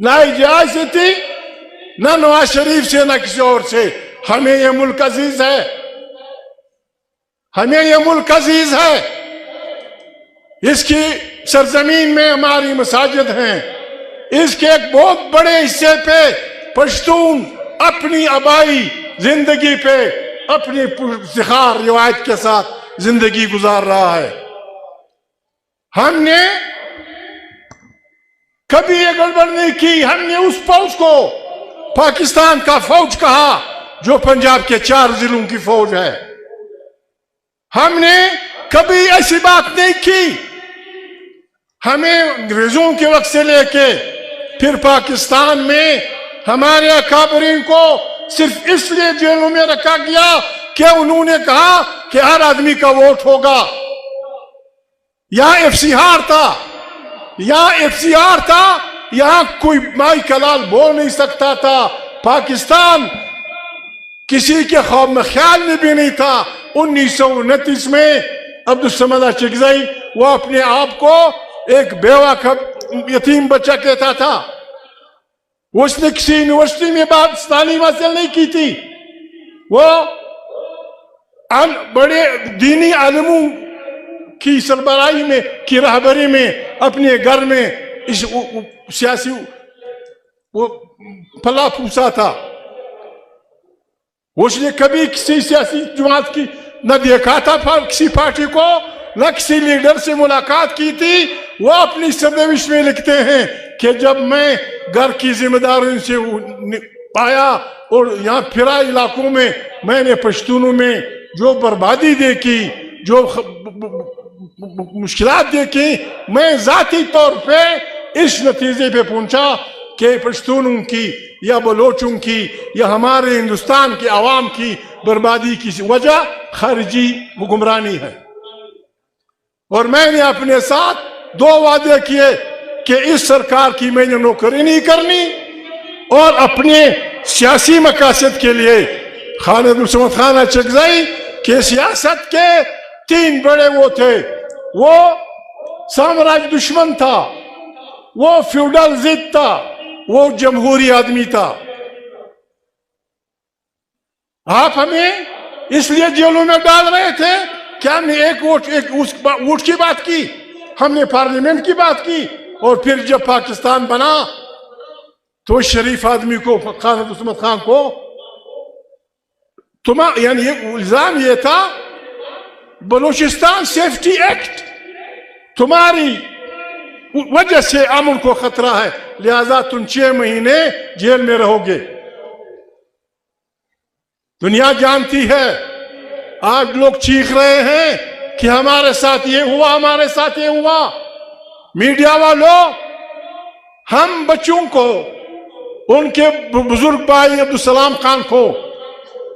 نہ اجاز سے تھی، نہ نواز شریف سے، نہ کسی اور سے. ہمیں یہ ملک عزیز ہے، ہمیں یہ ملک عزیز ہے. اس کی سرزمین میں ہماری مساجد ہیں. اس کے ایک بہت بڑے حصے پہ پشتون اپنی آبائی زندگی پہ اپنی افتخار روایت کے ساتھ زندگی گزار رہا ہے. ہم نے کبھی یہ گڑبڑ نہیں کی. ہم نے اس فوج کو پاکستان کا فوج کہا جو پنجاب کے 4 ضلعوں کی فوج ہے. ہم نے کبھی ایسی بات نہیں کی. ہمیں انگریزوں کے وقت سے لے کے پھر پاکستان میں ہمارے اکابرین کو صرف اس لیے جیلوں میں رکھا گیا کہ انہوں نے کہا کہ ہر آدمی کا ووٹ ہوگا. یہاں FCR تھا، یہاں کوئی مائی کلال بول نہیں سکتا تھا. پاکستان کسی کے خواب میں خیال میں بھی نہیں تھا. 1929 میں عبدالصمد اچکزئی وہ اپنے آپ کو ایک بیوہ یتیم بچہ کہتا تھا. اس نے کسی یونیورسٹی میں تعلیم حاصل نہیں کی تھی. وہ بڑے دینی عالموں کی سربراہی میں کی رہبری میں اپنے گھر میں اس سیاسی وہ پلا پھوسا تھا. اس نے کبھی کسی سیاسی جماعت کی نہ دیکھا تھا کسی پارٹی کو، نہ کسی لیڈر سے ملاقات کی تھی. وہ اپنی سندوش میں لکھتے ہیں کہ جب میں گھر کی ذمہ داریوں سے پایا اور یہاں پھرا علاقوں میں نے پشتونوں میں جو بربادی دیکھی، جو مشکلات دیکھی، میں ذاتی طور پہ اس نتیجے پہ پہنچا کہ پشتونوں کی یا بلوچوں کی یا ہمارے ہندوستان کے عوام کی بربادی کی وجہ خارجی حکمرانی ہے. اور میں نے اپنے ساتھ 2 وعدے کیے کہ اس سرکار کی میں نے نوکری نہیں کرنی، اور اپنے سیاسی مقاصد کے لیے خان عبدالصمد خان اچکزئی کے سیاست کے 3 بڑے وہ تھے. وہ سامراج دشمن تھا، وہ فیوڈل ضد تھا، وہ جمہوری آدمی تھا. آپ ہمیں اس لیے جیلوں میں ڈال رہے تھے کہ ہم نے ایک ووٹ کی بات کی، ہم نے پارلیمنٹ کی بات کی، اور پھر جب پاکستان بنا تو شریف آدمی کو خان عبدالصمد خان کو یعنی یہ الزام یہ تھا بلوچستان سیفٹی ایکٹ تمہاری وجہ سے امن کو خطرہ ہے، لہذا تم 6 مہینے جیل میں رہو گے. دنیا جانتی ہے. آج لوگ چیخ رہے ہیں کہ ہمارے ساتھ یہ ہوا، ہمارے ساتھ یہ ہوا. میڈیا والوں، ہم بچوں کو، ان کے بزرگ بھائی عبدالسلام خان کو،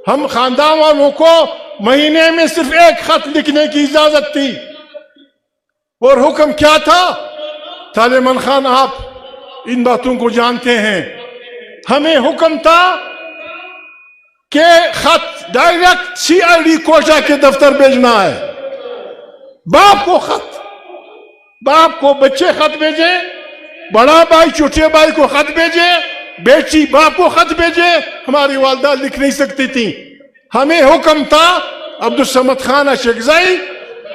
ہم خاندان والوں کو مہینے میں صرف 1 خط لکھنے کی اجازت تھی. اور حکم کیا تھا؟ طالب خان آپ ان باتوں کو جانتے ہیں. ہمیں حکم تھا کہ خط ڈائریکٹ CID کوئٹہ کے دفتر بھیجنا ہے. باپ کو بچے خط بھیجے، بڑا بھائی چھوٹے بھائی کو خط بھیجے، بیٹی باپ کو خط بھیجے. ہماری والدہ لکھ نہیں سکتی تھی. ہمیں حکم تھا عبدالصمد خان اچکزئی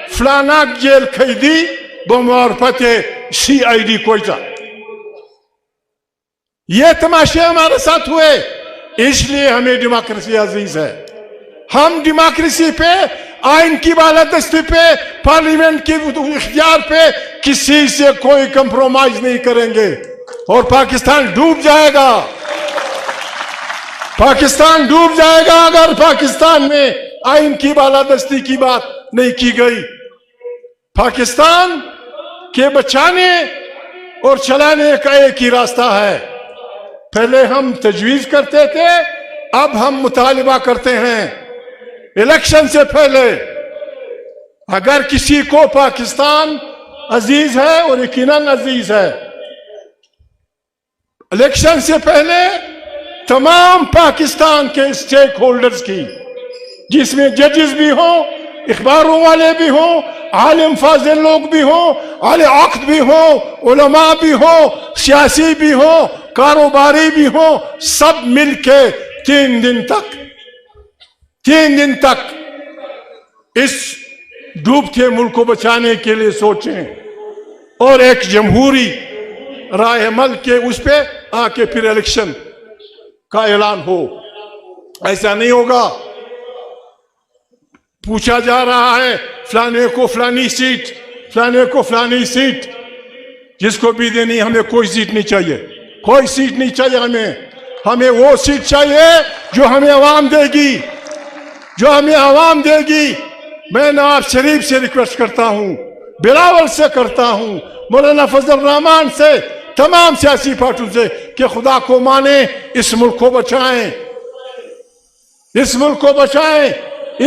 فلانا جیل قیدی بمعرفت CID کوئٹہ. یہ تماشے ہمارے ساتھ ہوئے. اس لیے ہمیں ڈیموکریسی عزیز ہے. ہم ڈیموکریسی پہ، آئین کی بالادستی پہ، پارلیمنٹ کی اختیار پہ کسی سے کوئی کمپرومائز نہیں کریں گے. اور پاکستان ڈوب جائے گا. پاکستان ڈوب جائے گا اگر پاکستان میں آئین کی بالادستی کی بات نہیں کی گئی. پاکستان کے بچانے اور چلانے کا ایک ہی راستہ ہے. پہلے ہم تجویز کرتے تھے، اب ہم مطالبہ کرتے ہیں. الیکشن سے پہلے اگر کسی کو پاکستان عزیز ہے، اور یقیناً عزیز ہے، الیکشن سے پہلے تمام پاکستان کے اسٹیک ہولڈرز کی، جس میں ججز بھی ہوں، اخباروں والے بھی ہوں، عالم فاضل لوگ بھی ہوں، اہل عقد بھی ہوں، علماء بھی ہوں، سیاسی بھی ہوں، کاروباری بھی ہوں، سب مل کے 3 دن تک اس ڈوبتے ملک کو بچانے کے لیے سوچیں اور ایک جمہوری رائے عمل کے اس پہ آ کے پھر الیکشن کا اعلان ہو۔ ایسا نہیں ہوگا۔ پوچھا جا رہا ہے فلانے کو فلانی سیٹ، فلانے کو فلانی سیٹ، جس کو بھی دینی ہمیں کوئی سیٹ نہیں چاہیے، کوئی سیٹ نہیں چاہیے ہمیں وہ سیٹ چاہیے جو ہمیں عوام دے گی، جو ہمیں عوام دے گی۔ میں نواز شریف سے ریکویسٹ کرتا ہوں، بلاول سے کرتا ہوں، مولانا فضل الرحمان سے، تمام سیاسی پارٹیوں سے کہ خدا کو مانیں، اس ملک کو بچائیں، اس ملک کو بچائیں۔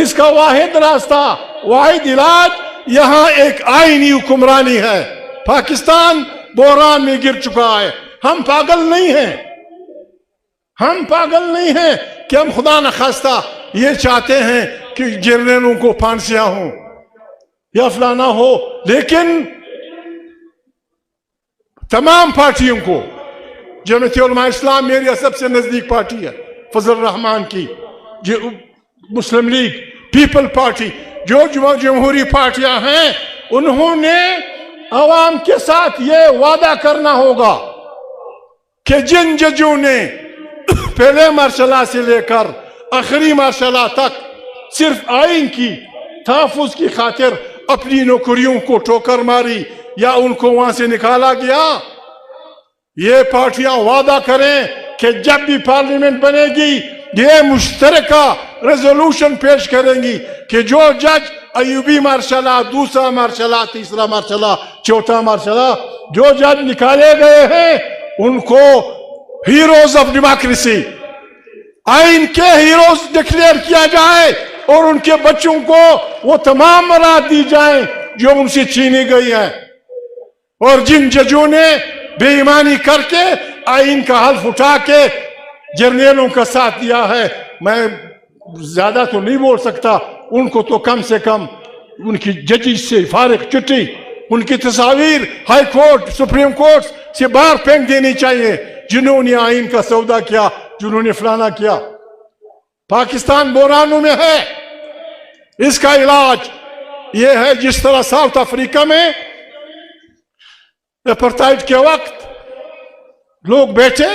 اس کا واحد راستہ، واحد علاج یہاں ایک آئینی حکمرانی ہے۔ پاکستان بحران میں گر چکا ہے۔ ہم پاگل نہیں ہیں، ہم پاگل نہیں ہیں کہ ہم خدا نخواستہ یہ چاہتے ہیں کہ جرنیلوں کو پھانسیاں ہوں یا فلانا ہو، لیکن تمام پارٹیوں کو، جمعیت علماء اسلام میری سب سے نزدیک پارٹی ہے، فضل الرحمان کی، مسلم لیگ، پیپل پارٹی، جو جمہوری پارٹیاں ہیں، انہوں نے عوام کے ساتھ یہ وعدہ کرنا ہوگا کہ جن ججوں نے پہلے مرحلہ سے لے کر آخری مرحلہ تک صرف آئین کی تحفظ کی خاطر اپنی نوکریوں کو ٹھوکر ماری یا ان کو وہاں سے نکالا گیا، یہ پارٹیاں وعدہ کریں کہ جب بھی پارلیمنٹ بنے گی یہ مشترکہ ریزولوشن پیش کریں گی کہ جو جج ایوبی مرحلہ، دوسرا مرحلہ، تیسرا مرحلہ، چوتھا مرحلہ، جو جج نکالے گئے ہیں ان کو ہیروز آف ڈیموکریسی، آئین کے ہیروز ڈکلیئر کیا جائے اور ان کے بچوں کو وہ تمام مراد دی جائیں جو ان سے چھینی گئی ہیں۔ اور جن ججوں نے بے ایمانی کر کے آئین کا حلف اٹھا کے جرنیلوں کا ساتھ دیا ہے، میں زیادہ تو نہیں بول سکتا، ان کو تو کم سے کم ان کی ججی سے فارغ چٹھی، ان کی تصاویر ہائی کورٹ، سپریم کورٹ سے باہر پھینک دینی چاہیے، جنہوں نے آئین کا سودا کیا، جنہوں نے فلانا کیا۔ پاکستان بحرانوں میں ہے، اس کا علاج یہ ہے جس طرح ساؤتھ افریقہ میں اپرٹائڈ کے وقت لوگ بیٹھے،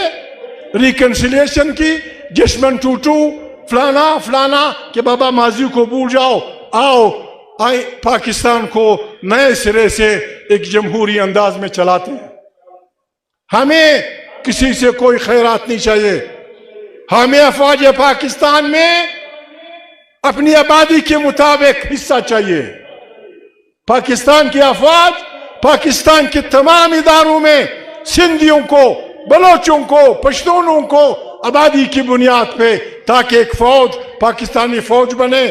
ریکنسیلیشن کی، جشمن ٹوٹو، فلانا کہ بابا ماضی کو بھول جاؤ، آؤ پاکستان کو نئے سرے سے ایک جمہوری انداز میں چلاتے ہیں۔ ہمیں کسی سے کوئی خیرات نہیں چاہیے، ہمیں افواج پاکستان میں اپنی آبادی کے مطابق حصہ چاہیے۔ پاکستان کی افواج پاکستان کے تمام اداروں میں سندھیوں کو، بلوچوں کو، پشتونوں کو آبادی کی بنیاد پہ، تاکہ ایک فوج پاکستانی فوج بنے۔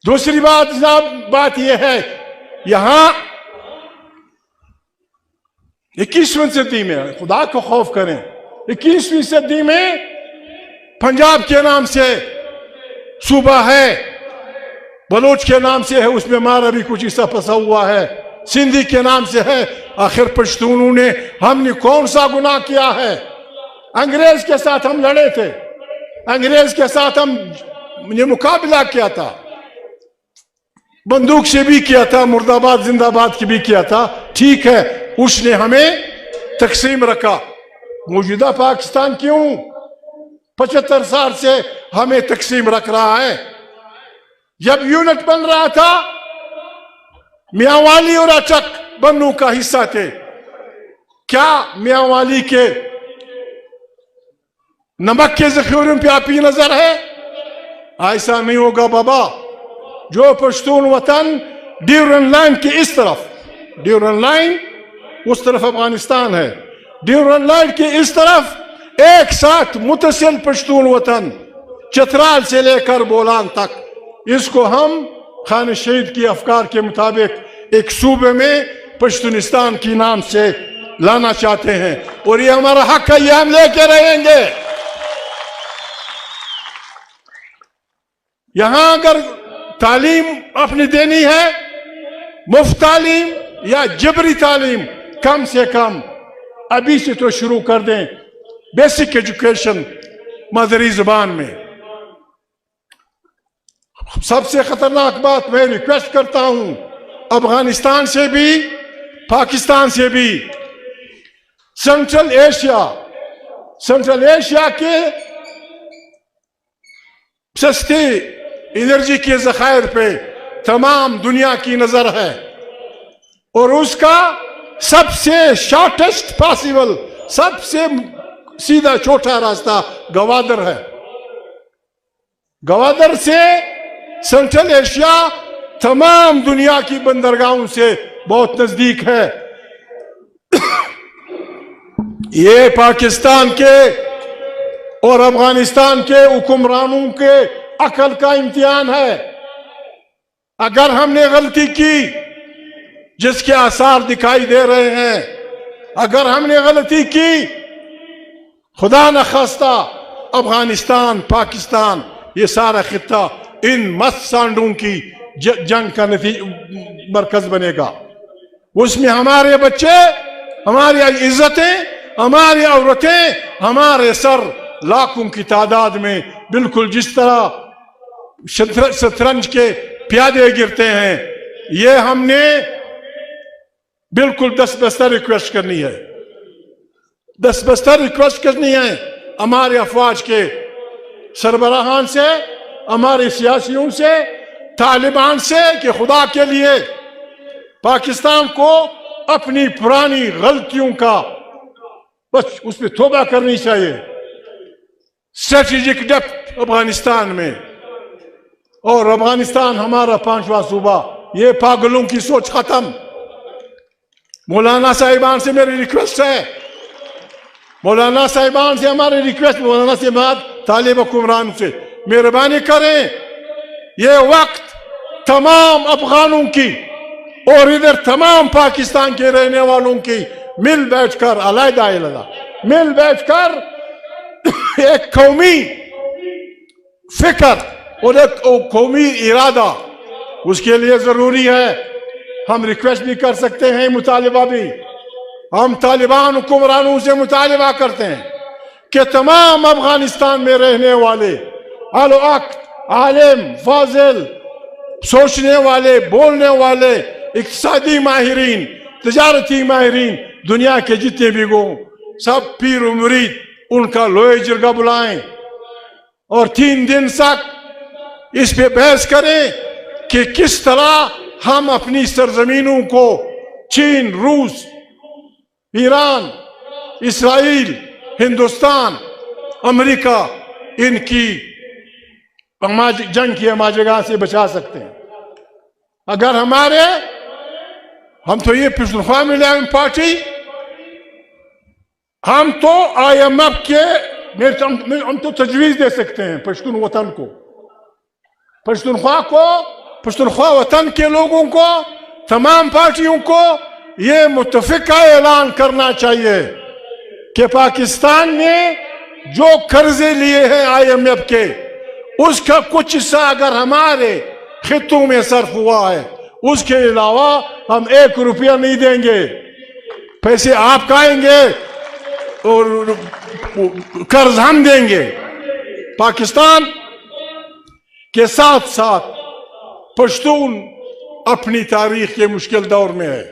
دوسری بات یہ ہے، یہاں 21ویں صدی میں خدا کو خوف کریں، 21ویں صدی میں پنجاب کے نام سے صوبہ ہے، بلوچ کے نام سے ہے، اس میں ہمارا بھی کچھ حصہ پھنسا ہوا ہے، سندھی کے نام سے ہے۔ آخر پشتونوں نے، ہم نے کون سا گناہ کیا ہے؟ انگریز کے ساتھ ہم لڑے تھے، انگریز کے ساتھ ہم نے مقابلہ کیا تھا، بندوق سے بھی کیا تھا، مرد آباد زندہ آباد کی بھی کیا تھا، ٹھیک ہے، اس نے ہمیں تقسیم رکھا۔ موجودہ پاکستان کیوں 75 سال سے ہمیں تقسیم رکھ رہا ہے؟ جب یونٹ بن رہا تھا، میاں والی اور اچک بنوں کا حصہ تھے، کیا میاں والی کے نمک کے ذخیروں پہ آپ کی نظر ہے؟ ایسا نہیں ہوگا بابا۔ جو پشتون وطن ڈیورن لائن کے اس طرف، ڈیورن لائن اس طرف افغانستان ہے، ڈیورن لائن کے اس طرف ایک ساتھ متصل پشتون وطن، چترال سے لے کر بولان تک، اس کو ہم خان شہید کی افکار کے مطابق ایک صوبے میں پشتونستان کی نام سے لانا چاہتے ہیں، اور یہ ہمارا حق ہے، یہ ہم لے کے رہیں گے۔ یہاں اگر تعلیم اپنی دینی ہے، مفت تعلیم یا جبری تعلیم، کم سے کم ابھی سے تو شروع کر دیں بیسک ایجوکیشن مادری زبان میں۔ سب سے خطرناک بات میں ریکویسٹ کرتا ہوں افغانستان سے بھی پاکستان سے بھی، سینٹرل ایشیا کے سستی انرجی کے ذخائر پہ تمام دنیا کی نظر ہے، اور اس کا سب سے شارٹسٹ پاسبل، سب سے سیدھا چھوٹا راستہ گوادر ہے۔ گوادر سے سینٹرل ایشیا تمام دنیا کی بندرگاہوں سے بہت نزدیک ہے۔ یہ پاکستان کے اور افغانستان کے حکمرانوں کے عقل کا امتحان ہے۔ اگر ہم نے غلطی کی جس کے آثار دکھائی دے رہے ہیں، اگر ہم نے غلطی کی، خدا نخواستہ افغانستان پاکستان یہ سارا خطہ ان مست سانڈوں کی جنگ کا مرکز بنے گا۔ اس میں ہمارے بچے، ہماری عزتیں، ہماری عورتیں، ہمارے سر لاکھوں کی تعداد میں بالکل جس طرح شطرنج کے پیادے گرتے ہیں، یہ ہم نے بالکل دست بستر ریکویسٹ کرنی ہے، دست بستر ریکویسٹ کرنی ہے ہمارے افواج کے سربراہان سے، ہمارے سیاسیوں سے، طالبان سے، کہ خدا کے لیے پاکستان کو اپنی پرانی غلطیوں کا بس اس پہ توبہ کرنی چاہیے۔ اسٹریٹجک ڈیپتھ افغانستان میں، اور افغانستان ہمارا 5واں صوبہ، یہ پاگلوں کی سوچ ختم۔ مولانا صاحبان سے میری ریکویسٹ ہے، مولانا صاحبان سے ہماری ریکویسٹ، مولانا صاحبان طالب حکمران سے مہربانی کریں، یہ وقت تمام افغانوں کی اور ادھر تمام پاکستان کے رہنے والوں کی مل بیٹھ کر علیحدہ مل بیٹھ کر ایک قومی فکر اور ایک قومی ارادہ، اس کے لیے ضروری ہے۔ ہم ریکویسٹ بھی کر سکتے ہیں، مطالبہ بھی، ہم طالبان حکمرانوں سے مطالبہ کرتے ہیں کہ تمام افغانستان میں رہنے والے الوقت عالم، فاضل، سوچنے والے، بولنے والے، اقتصادی ماہرین، تجارتی ماہرین، دنیا کے جتنے بھی گو سب پیر و مرید ان کا لوہے جرگہ بلائیں، اور 3 دن تک اس پہ بحث کریں کہ کس طرح ہم اپنی سرزمینوں کو چین، روس، ایران، اسرائیل، ہندوستان، امریکہ ان کی جنگ کی ہماجگاہ سے بچا سکتے ہیں۔ اگر ہم تو یہ پشتونخوا ملے پارٹی، ہم تو IMF کے ہم تو تجویز دے سکتے ہیں پشتون وطن کو، پشتونخوا وطن کے لوگوں کو، تمام پارٹیوں کو یہ متفقہ اعلان کرنا چاہیے کہ پاکستان نے جو قرضے لیے ہیں IMF کے، اس کا کچھ حصہ اگر ہمارے خطوں میں صرف ہوا ہے، اس کے علاوہ ہم 1 روپیہ نہیں دیں گے، پیسے آپ کھائیں گے اور قرض ہم دیں گے۔ پاکستان کے ساتھ ساتھ پشتون اپنی تاریخ کے مشکل دور میں ہے۔